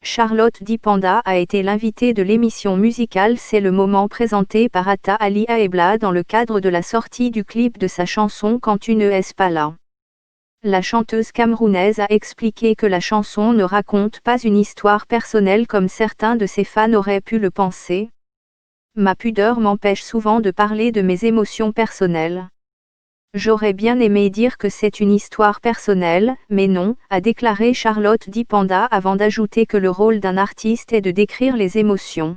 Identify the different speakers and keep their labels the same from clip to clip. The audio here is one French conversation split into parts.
Speaker 1: Charlotte Dipanda a été l'invitée de l'émission musicale C'est le moment présentée par Atta Ali Aebla dans le cadre de la sortie du clip de sa chanson Quand tu ne es pas là. La chanteuse camerounaise a expliqué que la chanson ne raconte pas une histoire personnelle comme certains de ses fans auraient pu le penser. Ma pudeur m'empêche souvent de parler de mes émotions personnelles. J'aurais bien aimé dire que c'est une histoire personnelle, mais non, a déclaré Charlotte Dipanda avant d'ajouter que le rôle d'un artiste est de décrire les émotions.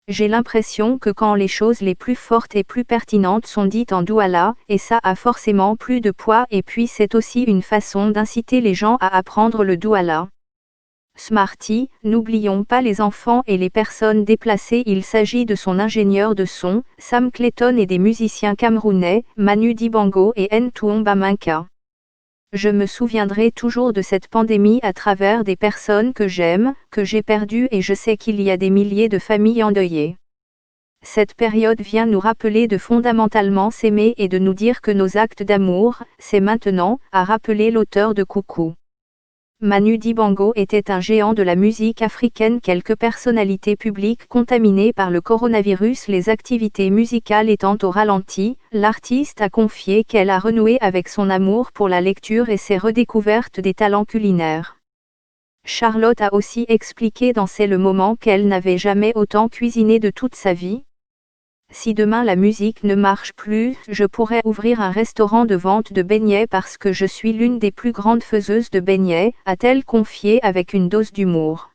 Speaker 1: J'ai l'impression que quand les choses les plus fortes et plus pertinentes sont dites en douala, et ça a forcément plus de poids et puis c'est aussi une façon d'inciter les gens à apprendre le douala. Smarty, n'oublions pas les enfants et les personnes déplacées. Il s'agit de son ingénieur de son, Sam Clayton et des musiciens camerounais, Manu Dibango et Ntoumba Manka. Je me souviendrai toujours de cette pandémie à travers des personnes que j'aime, que j'ai perdues et je sais qu'il y a des milliers de familles endeuillées. Cette période vient nous rappeler de fondamentalement s'aimer et de nous dire que nos actes d'amour, c'est maintenant, a rappelé l'auteur de Coucou. Manu Dibango était un géant de la musique africaine. Quelques personnalités publiques contaminées par le coronavirus. Les activités musicales étant au ralenti, l'artiste a confié qu'elle a renoué avec son amour pour la lecture et ses redécouvertes des talents culinaires. Charlotte a aussi expliqué dans C'est le moment qu'elle n'avait jamais autant cuisiné de toute sa vie. Si demain la musique ne marche plus, je pourrais ouvrir un restaurant de vente de beignets parce que je suis l'une des plus grandes faiseuses de beignets, a-t-elle confié avec une dose d'humour.